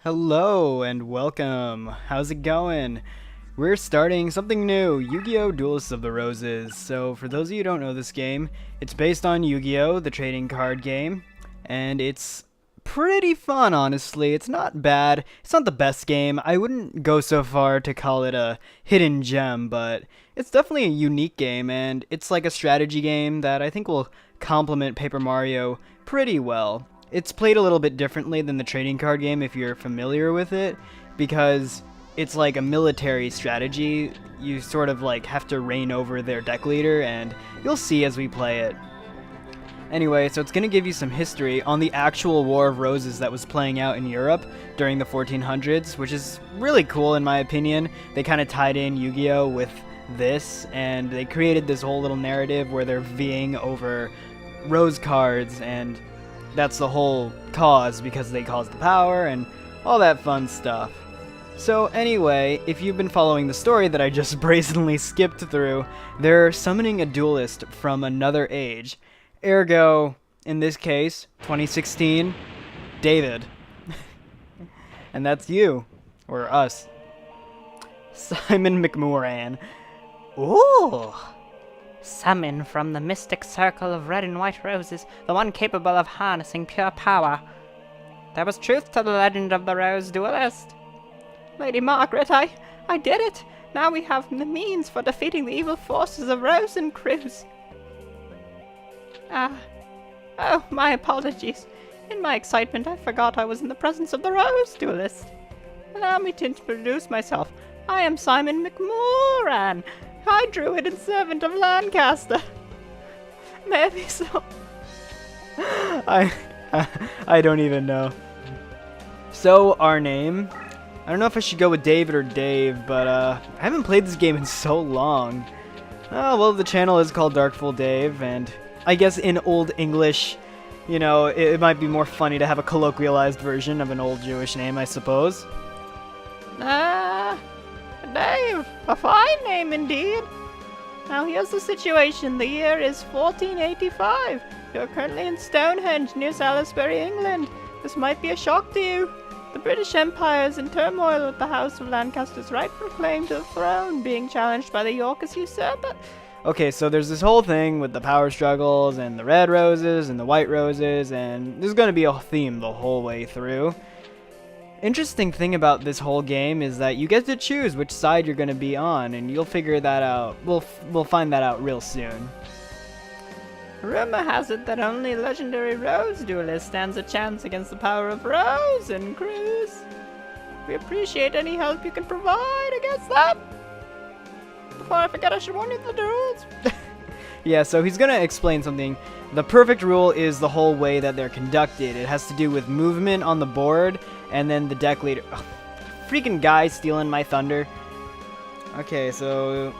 Hello and welcome. How's it going? We're starting something new, Yu-Gi-Oh! Duelists of the Roses. So for those of you who don't know this game, it's based on Yu-Gi-Oh! The trading card game, and it's pretty fun, honestly. It's not bad. It's not the best game. I wouldn't go so far to call it a hidden gem, but it's definitely a unique game, and it's like a strategy game that I think will complement Paper Mario pretty well. It's played a little bit differently than the trading card game if you're familiar with it, because it's like a military strategy. You sort of like have to reign over their deck leader, and you'll see as we play it. Anyway, so it's going to give you some history on the actual War of Roses that was playing out in Europe during the 1400s, which is really cool in my opinion. They kind of tied in Yu-Gi-Oh! With this, and they created this whole little narrative where they're vying over rose cards, and that's the whole cause because they caused the power and all that fun stuff. So anyway, if you've been following the story that I just brazenly skipped through, they're summoning a duelist from another age. Ergo, in this case, 2016, David. And that's you. Or us. Simon McMOOOOOOran. Ooh! Summon from the mystic circle of red and white roses, the one capable of harnessing pure power. There was truth to the legend of the Rose Duelist. Lady Margaret, I did it! Now we have the means for defeating the evil forces of Rose and Cruz. Oh, my apologies. In my excitement, I forgot I was in the presence of the Rose Duelist. Allow me to introduce myself. I am Simon McMOOOOOOOran, High Druid and Servant of Lancaster. May I be so? I don't even know. So, our name. I don't know if I should go with David or Dave, but I haven't played this game in so long. Oh, well, the channel is called DarkfoolDave, and I guess in Old English, you know, it might be more funny to have a colloquialized version of an old Jewish name, I suppose. Dave, a fine name indeed. Now here's the situation. The year is 1485. You're currently in Stonehenge near Salisbury, England. This might be a shock to you. The British Empire is in turmoil with the House of Lancaster's rightful claim to the throne being challenged by the York as usurper. Okay, so there's this whole thing with the power struggles and the red roses and the white roses, and there's going to be a theme the whole way through. Interesting thing about this whole game is that you get to choose which side you're going to be on, and you'll figure that out. We'll find that out real soon. Rumor has it that only legendary Rose Duelist stands a chance against the power of Rose and Cruz. We appreciate any help you can provide against that. Before I forget, I should warn you of the rules. Yeah, so he's going to explain something. The perfect rule is the whole way that they're conducted. It has to do with movement on the board, and then the deck leader. Ugh, freaking guy stealing my thunder. Okay, so...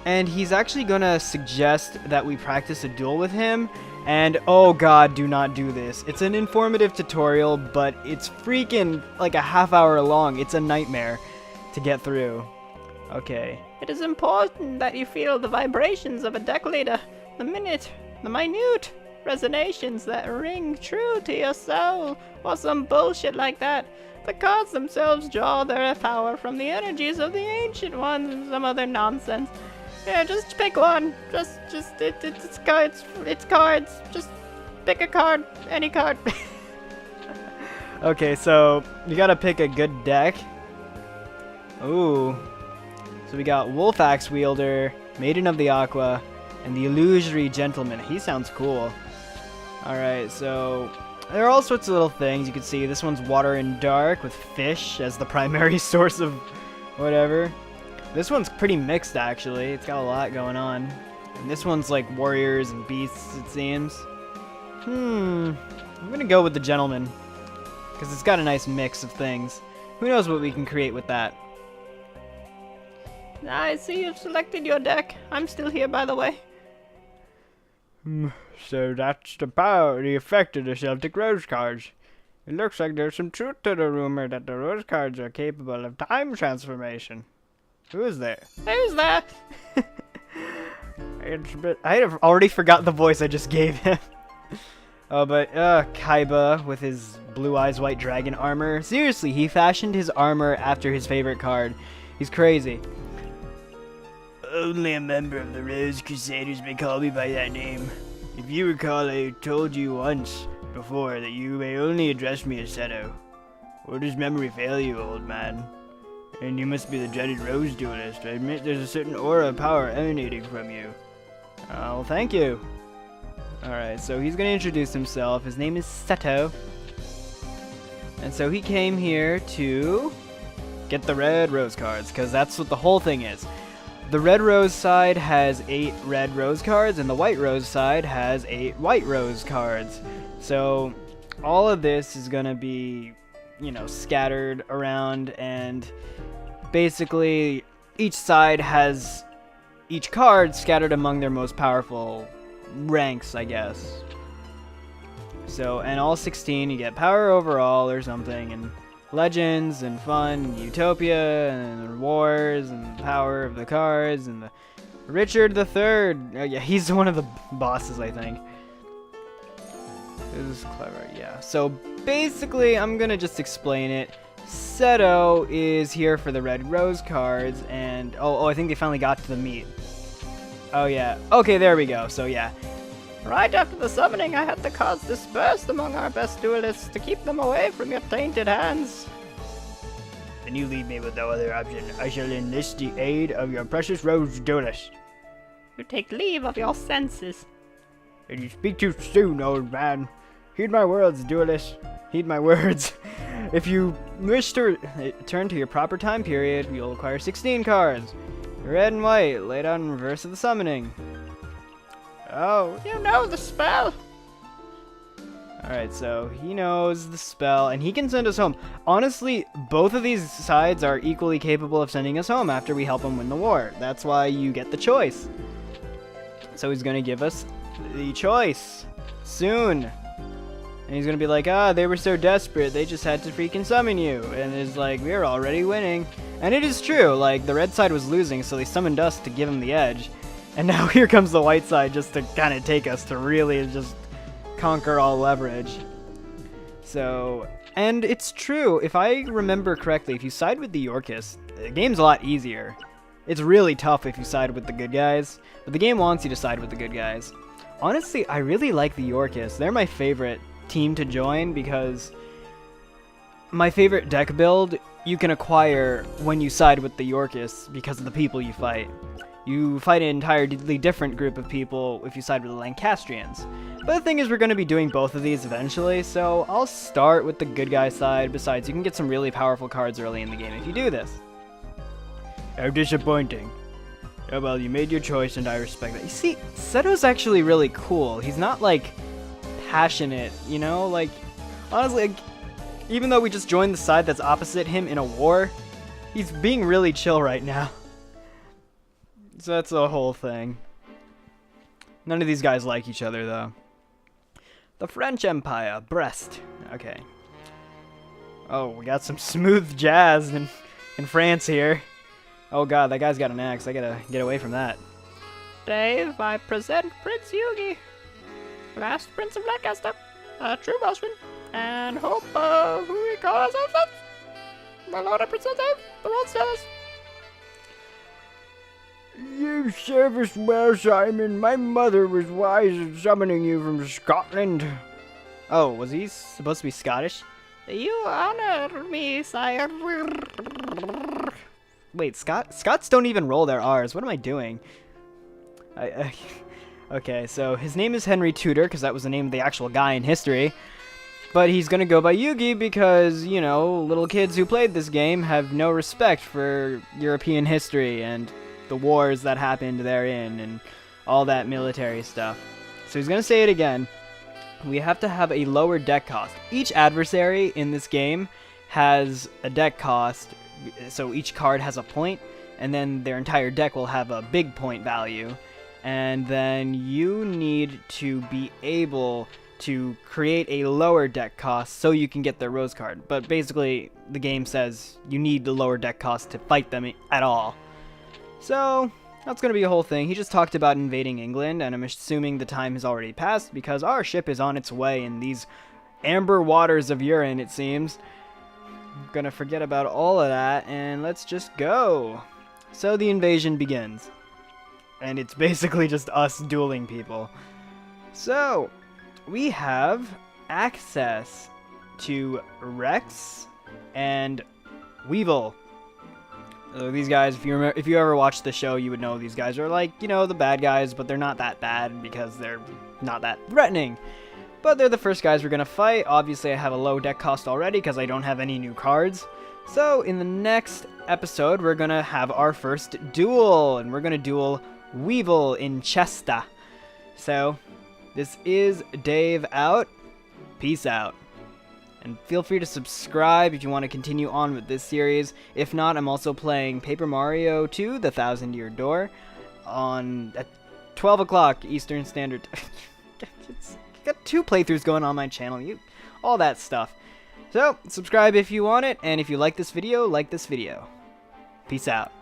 And he's actually going to suggest that we practice a duel with him. And, oh god, do not do this. It's an informative tutorial, but it's freaking like a half-hour long. It's a nightmare to get through. Okay. It is important that you feel the vibrations of a deck leader. The minute resonations that ring true to your soul, or some bullshit like that. The cards themselves draw their power from the energies of the ancient ones and some other nonsense. Yeah, just pick one. It's cards. Just pick a card, any card. Okay, so you gotta pick a good deck. Ooh. So we got Wolf Axe Wielder, Maiden of the Aqua, and the Illusory Gentleman. He sounds cool. Alright, so there are all sorts of little things. You can see this one's Water and Dark with fish as the primary source of whatever. This one's pretty mixed, actually. It's got a lot going on. And this one's like warriors and beasts, it seems. I'm gonna go with the Gentleman, because it's got a nice mix of things. Who knows what we can create with that. I see you've selected your deck. I'm still here, by the way. So that's the effect of the Celtic Rose cards. It looks like there's some truth to the rumor that the Rose cards are capable of time transformation. Who is there? Who's there? I have already forgot the voice I just gave him. Oh, but Kaiba with his blue eyes white dragon armor. Seriously, he fashioned his armor after his favorite card. He's crazy. Only a member of the Rose Crusaders may call me by that name. If you recall, I told you once before that you may only address me as Seto. Or does memory fail you, old man? And you must be the dreaded Rose Duelist. I admit there's a certain aura of power emanating from you. Oh, thank you. Alright, so he's gonna introduce himself. His name is Seto. And so he came here to get the red rose cards, because that's what the whole thing is. The red rose side has 8 red rose cards, and the white rose side has 8 white rose cards. So all of this is gonna be, you know, scattered around, and basically each side has each card scattered among their most powerful ranks, I guess. So, and all 16, you get power overall or something, and legends, and fun, and utopia, and wars, and power of the cards, and the Richard the Third. Oh, yeah, he's one of the bosses, I think. This is clever, yeah. So basically, I'm gonna just explain it. Seto is here for the red rose cards, and oh, I think they finally got to the meat. Oh yeah. Okay, there we go. So yeah. Right after the summoning, I had the cards dispersed among our best duelists to keep them away from your tainted hands. Then you leave me with no other option. I shall enlist the aid of your precious Rose Duelist. You take leave of your senses. And you speak too soon, old man. Heed my words, duelist. Heed my words. If you wish to return to your proper time period, you'll acquire 16 cards. Red and white, laid out in reverse of the summoning. Oh. You know the spell. Alright, so he knows the spell, and he can send us home. Honestly, both of these sides are equally capable of sending us home after we help him win the war. That's why you get the choice. So he's gonna give us the choice. Soon. And he's gonna be like, they were so desperate, they just had to freaking summon you. And it's like, we're already winning. And it is true, like, the red side was losing, so they summoned us to give him the edge. And now here comes the white side just to kind of take us to really just conquer all leverage. So, and it's true, if I remember correctly, if you side with the Yorkists, the game's a lot easier. It's really tough if you side with the good guys, but the game wants you to side with the good guys. Honestly, I really like the Yorkists. They're my favorite team to join because my favorite deck build you can acquire when you side with the Yorkists because of the people you fight. You fight an entirely different group of people if you side with the Lancastrians. But the thing is, we're going to be doing both of these eventually, so I'll start with the good guy side. Besides, you can get some really powerful cards early in the game if you do this. How disappointing. Oh well, you made your choice and I respect that. You see, Seto's actually really cool. He's not, like, passionate, you know? Like, honestly, like, even though we just joined the side that's opposite him in a war, he's being really chill right now. So that's the whole thing. None of these guys like each other, though. The French Empire, Brest. Okay. Oh, we got some smooth jazz in France here. Oh god, that guy's got an axe. I gotta get away from that. Dave, I present Prince Yugi, last Prince of Lancaster, a true Welshman, and hope, who we call ourselves. My lord, I present Dave, the world's jealous. You serve us well, Simon. My mother was wise in summoning you from Scotland. Oh, was he supposed to be Scottish? You honor me, sire. Wait, Scots don't even roll their R's. What am I doing? Okay, so his name is Henry Tudor, because that was the name of the actual guy in history. But he's gonna go by Yugi because, you know, little kids who played this game have no respect for European history and the wars that happened therein and all that military stuff. So he's gonna say it again. We have to have a lower deck cost. Each adversary in this game has a deck cost, so each card has a point, and then their entire deck will have a big point value. And then you need to be able to create a lower deck cost so you can get their rose card. But basically, the game says you need the lower deck cost to fight them at all. So, That's going to be a whole thing. He just talked about invading England, and I'm assuming the time has already passed because our ship is on its way in these amber waters of urine, it seems. I'm going to forget about all of that, and let's just go. So the invasion begins. And it's basically just us dueling people. So, we have access to Rex and Weevil. These guys, if you ever watched the show, you would know these guys are like, you know, the bad guys, but they're not that bad because they're not that threatening. But they're the first guys we're going to fight. Obviously, I have a low deck cost already because I don't have any new cards. So, in the next episode, we're going to have our first duel, and we're going to duel Weevil in Chester. So, this is Dave out. Peace out. And feel free to subscribe if you want to continue on with this series. If not, I'm also playing Paper Mario 2, The Thousand Year Door, at 12 o'clock Eastern Standard Time. Got 2 playthroughs going on my channel, all that stuff. So, subscribe if you want it, and if you like this video, like this video. Peace out.